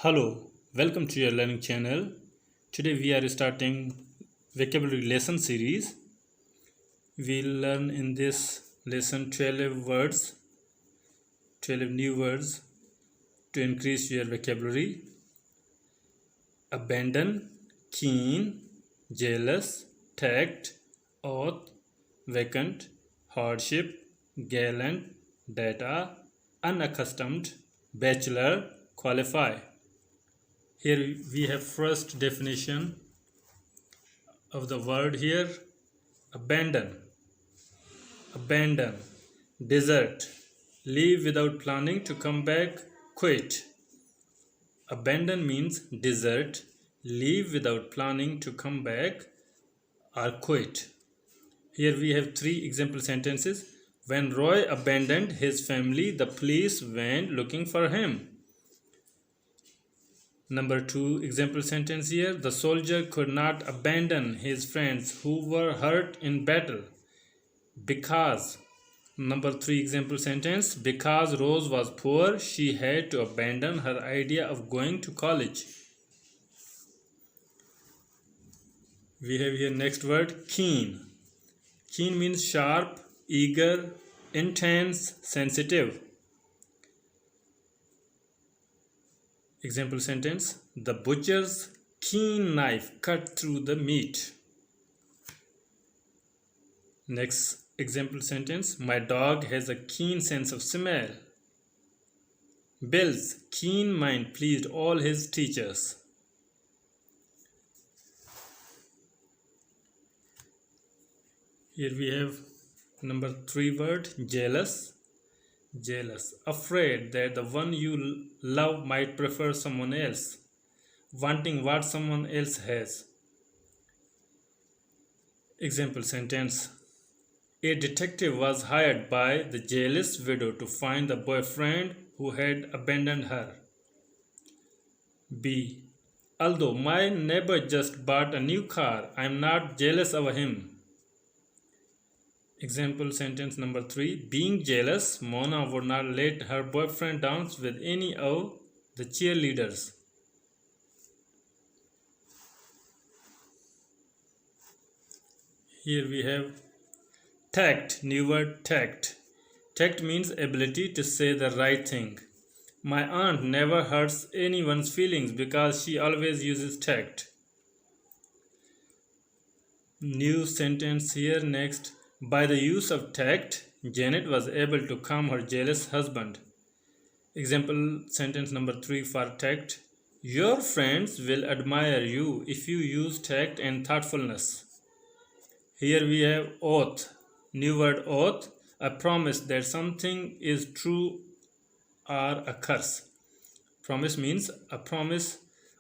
Hello, welcome to your learning channel. Today we are starting vocabulary lesson series. We'll learn in this lesson 12 words, 12 new words to increase your vocabulary. Abandon, keen, jealous, tact, oath, vacant, hardship, gallant, data, unaccustomed, bachelor, qualify. Here we have first definition of the word here. Abandon, abandon, desert, leave without planning to come back, quit. Abandon means desert, leave without planning to come back or quit. Here we have three example sentences. When Roy abandoned his family, the police went looking for him. Number 2 example sentence here. The soldier could not abandon his friends who were hurt in battle because. Number 3 example sentence. Because Rose was poor, she had to abandon her idea of going to college. We have here next word, keen. Keen means sharp, eager, intense, sensitive. Example sentence. The butcher's keen knife cut through the meat. Next example sentence. My dog has a keen sense of smell. Bill's keen mind pleased all his teachers. Here we have number 3 word, jealous. Jealous, afraid that the one you love might prefer someone else, wanting what someone else has. Example sentence. A detective was hired by the jealous widow to find the boyfriend who had abandoned her. B. Although my neighbor just bought a new car, I am not jealous of him. Example sentence number 3. Being jealous, Mona would not let her boyfriend dance with any of the cheerleaders. Here we have tact, new word tact. Tact means ability to say the right thing. My aunt never hurts anyone's feelings because she always uses tact. New sentence here next. By the use of tact, Janet was able to calm her jealous husband. Example sentence number 3 for tact. Your friends will admire you if you use tact and thoughtfulness. Here we have oath. New word oath. A promise that something is true or a curse. Promise means a promise.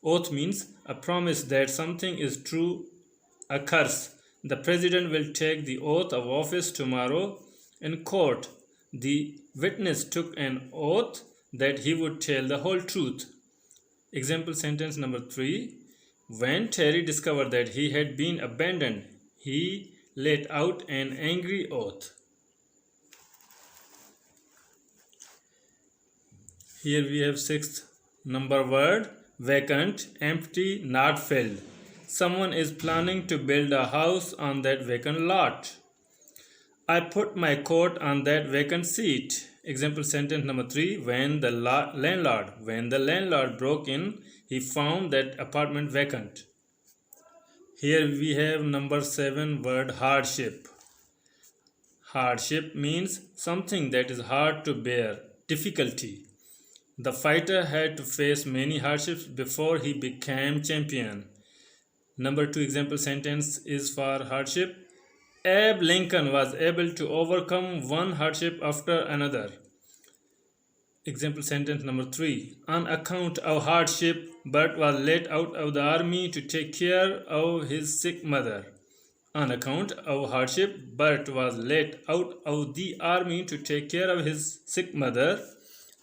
Oath means a promise that something is true, a curse. The president will take the oath of office tomorrow in court. The witness took an oath that he would tell the whole truth. Example sentence number 3. When Terry discovered that he had been abandoned, he let out an angry oath. Here we have 6th number word, vacant, empty, not filled. Someone is planning to build a house on that vacant lot. I put my coat on that vacant seat. Example sentence number 3. When the landlord broke in, he found that apartment vacant. Here we have number 7 word, hardship. Hardship means something that is hard to bear, difficulty. The fighter had to face many hardships before he became champion. Number 2 example sentence is for hardship. Abe Lincoln was able to overcome one hardship after another. Example sentence number 3. On account of hardship, Bert was let out of the army to take care of his sick mother. On account of hardship, Bert was let out of the army to take care of his sick mother.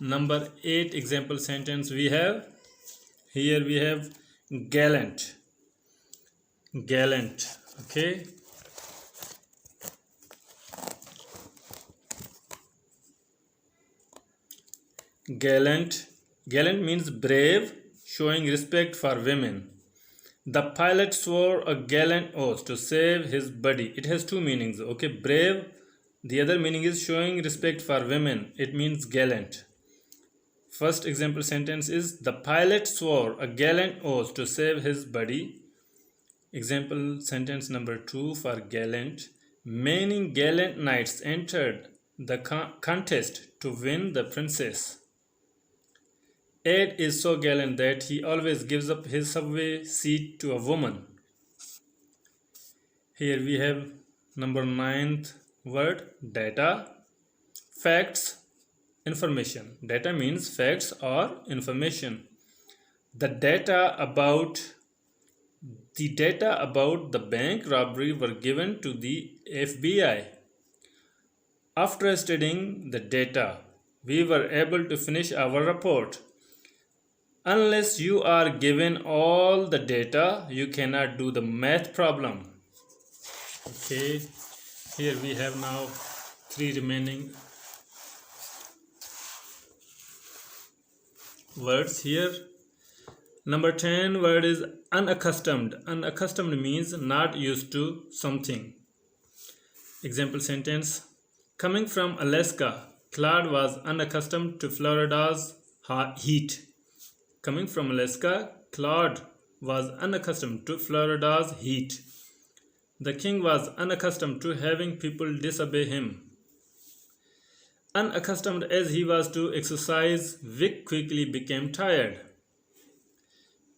Number 8 example sentence we have. Here we have gallant. Gallant, okay. Gallant means brave, showing respect for women. The pilot swore a gallant oath to save his buddy. It has two meanings. Okay, brave. The other meaning is showing respect for women. It means gallant. First example sentence is the pilot swore a gallant oath to save his buddy. Example sentence number 2 for gallant. Many gallant knights entered the contest to win the princess. Ed is so gallant that he always gives up his subway seat to a woman. Here we have number 9th word, data, facts, information. Data means facts or information. The data about the bank robbery were given to the FBI. After studying the data, we were able to finish our report. Unless you are given all the data, you cannot do the math problem. Okay, here we have now 3 remaining words here. Number 10 word is unaccustomed. Unaccustomed means not used to something. Example sentence. Coming from Alaska, Claude was unaccustomed to Florida's heat. Coming from Alaska, Claude was unaccustomed to Florida's heat. The king was unaccustomed to having people disobey him. Unaccustomed as he was to exercise, Vic quickly became tired.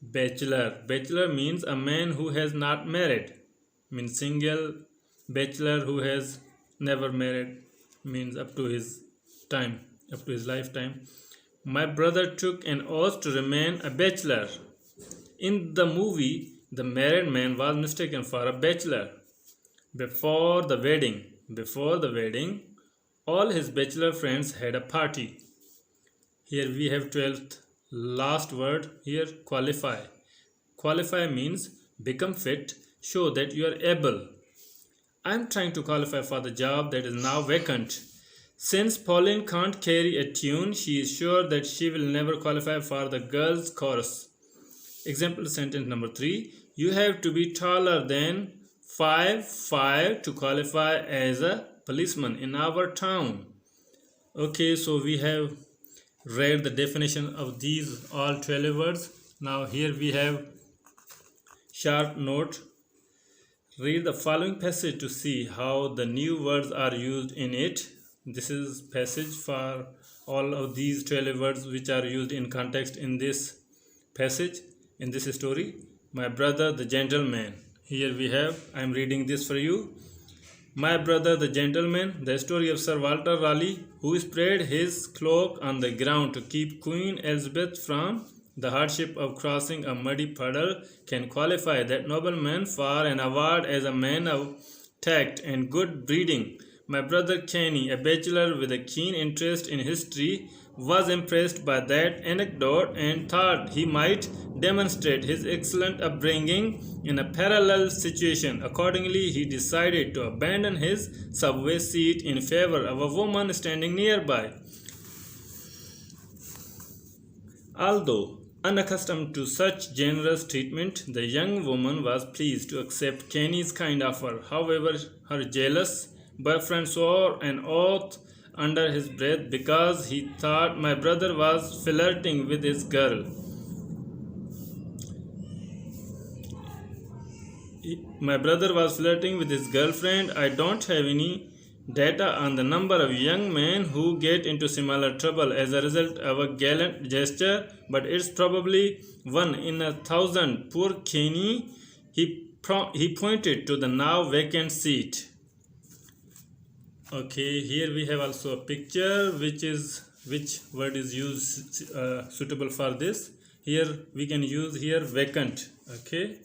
Bachelor. Bachelor means a man who has not married. Means single. Bachelor who has never married. Means up to his lifetime. My brother took an oath to remain a bachelor. In the movie, the married man was mistaken for a bachelor. Before the wedding, all his bachelor friends had a party. Here we have 12th last word here, qualify. Qualify means become fit, show that you are able. I am trying to qualify for the job that is now vacant. Since Pauline can't carry a tune, she is sure that she will never qualify for the girls' chorus. Example sentence number 3. You have to be taller than 5'5" to qualify as a policeman in our town. Okay, so we have read the definition of these all 12 words. Now here we have sharp note. Read the following passage to see how the new words are used in it. This is passage for all of these 12 words which are used in context in this passage, in this story. My brother the gentleman. Here we have, I am reading this for you. My brother the gentleman, the story of Sir Walter Raleigh, who spread his cloak on the ground to keep Queen Elizabeth from the hardship of crossing a muddy puddle, can qualify that nobleman for an award as a man of tact and good breeding. My brother Kenny, a bachelor with a keen interest in history, was impressed by that anecdote and thought he might demonstrate his excellent upbringing in a parallel situation. Accordingly, he decided to abandon his subway seat in favor of a woman standing nearby. Although unaccustomed to such generous treatment, the young woman was pleased to accept Kenny's kind offer. However, her jealous boyfriend swore an oath under his breath because he thought my brother was flirting with his girl. My brother was flirting with his girlfriend. I don't have any data on the number of young men who get into similar trouble as a result of a gallant gesture, but it's probably 1 in 1,000. Poor Kenny, he pointed to the now vacant seat. Okay, here we have also a picture which word is used suitable for this. Here we can use here vacant. Okay,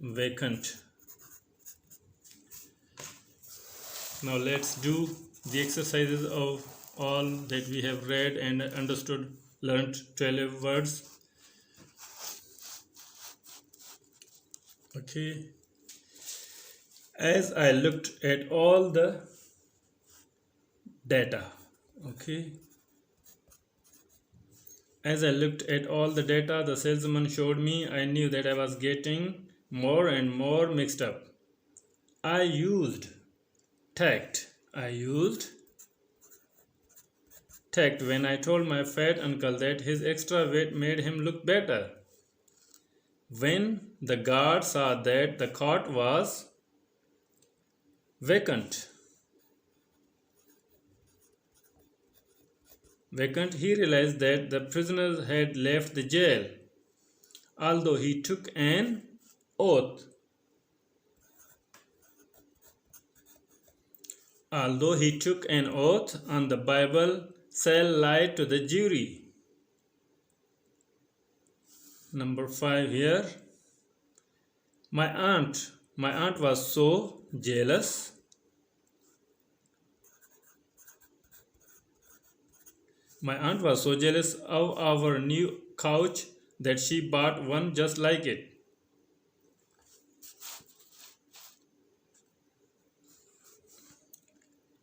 vacant. Now let's do the exercises of all that we have read and understood, learned 12 words. Okay, as I looked at all the data, okay, As I looked at all the data the salesman showed me, I knew that I was getting more and more mixed up. I used tact. I used tact when I told my fat uncle that his extra weight made him look better. When the guard saw that the cot was vacant, he realized that the prisoner had left the jail. Although he took an oath, on the Bible, Sal lied to the jury. Number 5 here. My aunt was so jealous. My aunt was so jealous of our new couch that she bought one just like it.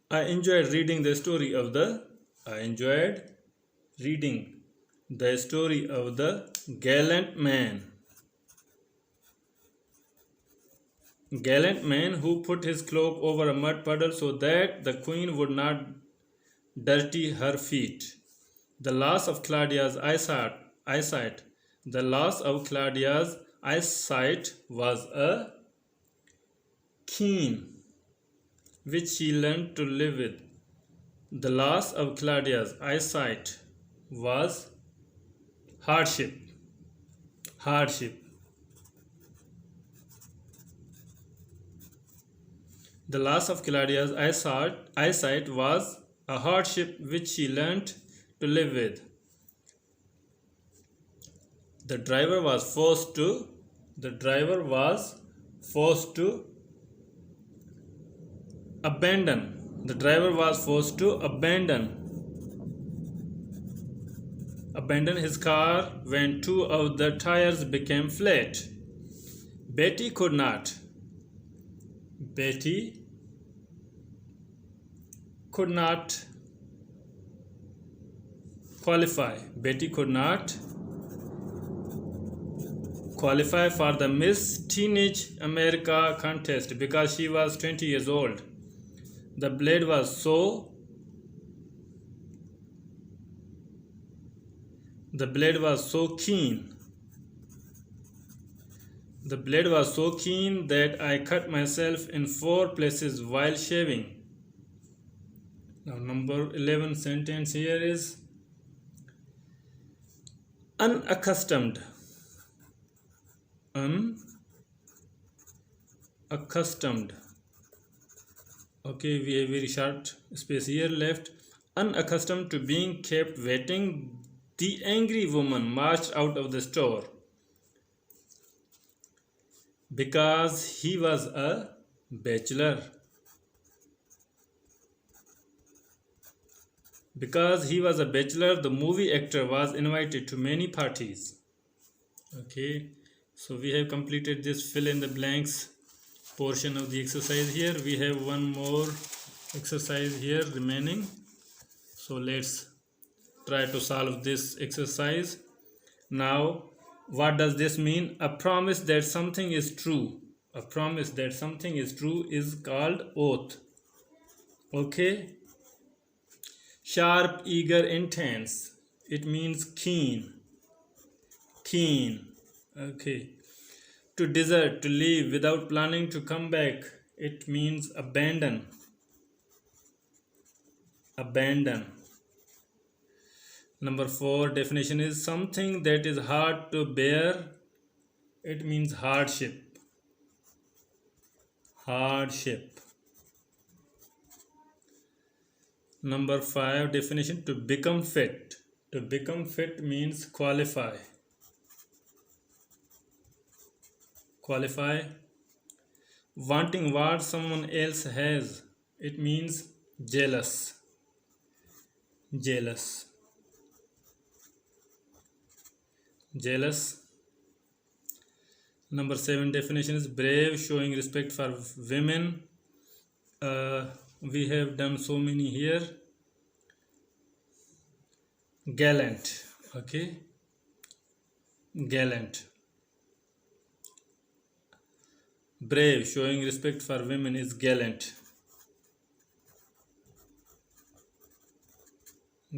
I enjoyed reading the story of the gallant man. Gallant man who put his cloak over a mud puddle so that the queen would not dirty her feet. The loss of Claudia's eyesight. The loss of Claudia's eyesight was a keen, which she learned to live with. The loss of Claudia's eyesight was hardship. The loss of Claudia's eyesight was a hardship which she learned to live with. The driver was forced to abandon his car when 2 of the tires became flat. Betty could not qualify for the Miss Teenage America contest because she was 20 years old. The blade was so keen. That I cut myself in 4 places while shaving. Now number 11 sentence here is unaccustomed. Okay, we have very short space here left. Unaccustomed to being kept waiting, the angry woman marched out of the store. Because he was a bachelor. The movie actor was invited to many parties. Okay, so we have completed this fill in the blanks portion of the exercise here. We have one more exercise here remaining. So let's try to solve this exercise. Now, what does this mean? A promise that something is true. Is called oath. Okay. Sharp, eager, intense. It means keen. Okay. To desert, to leave without planning to come back. It means abandon. Number 4 definition is something that is hard to bear. It means hardship. Number 5 definition, to become fit. To become fit means qualify. Wanting what someone else has. It means jealous. Number 7 definition is brave, showing respect for women. We have done so many here. Gallant. Okay, gallant. Brave, showing respect for women, is gallant.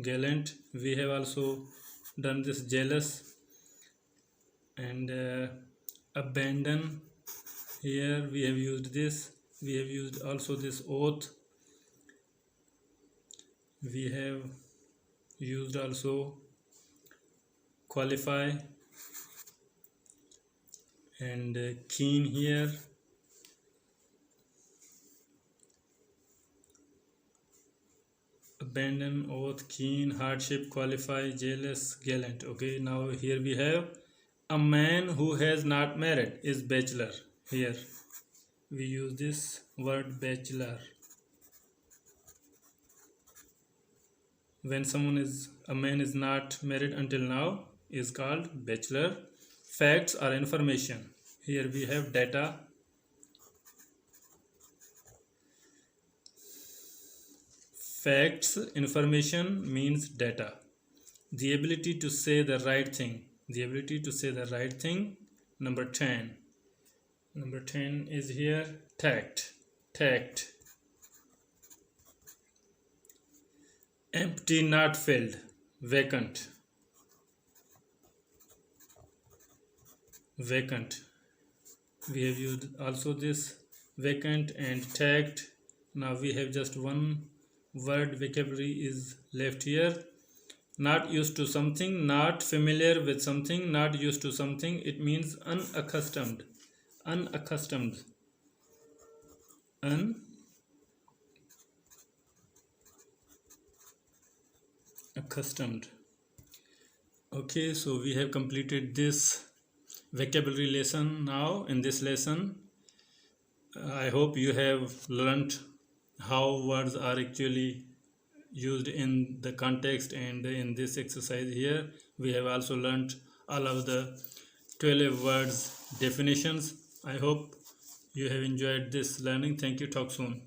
Gallant. We have also done this jealous and abandon. Here we have used this. We have used also this oath. We have used also qualify and keen here. Abandon, oath, keen, hardship, qualify, jealous, gallant. Okay, now here we have a man who has not married is bachelor. Here we use this word bachelor. When a man is not married until now is called bachelor. Facts or information. Here we have data. Facts, information means data. The ability to say the right thing. The ability to say the right thing. Number 10. Number 10 is here tact. Tact. Empty, not filled. Vacant. Vacant. We have used also this vacant and tact. Now we have just one word vocabulary is left here. Not used to something, not familiar with something, not used to something. It means unaccustomed. Unaccustomed. Unaccustomed. Okay, so we have completed this vocabulary lesson. Now in this lesson I hope you have learnt how words are actually used in the context, and in this exercise here we have also learnt all of the 12 words definitions. I hope you have enjoyed this learning. Thank you. Talk soon.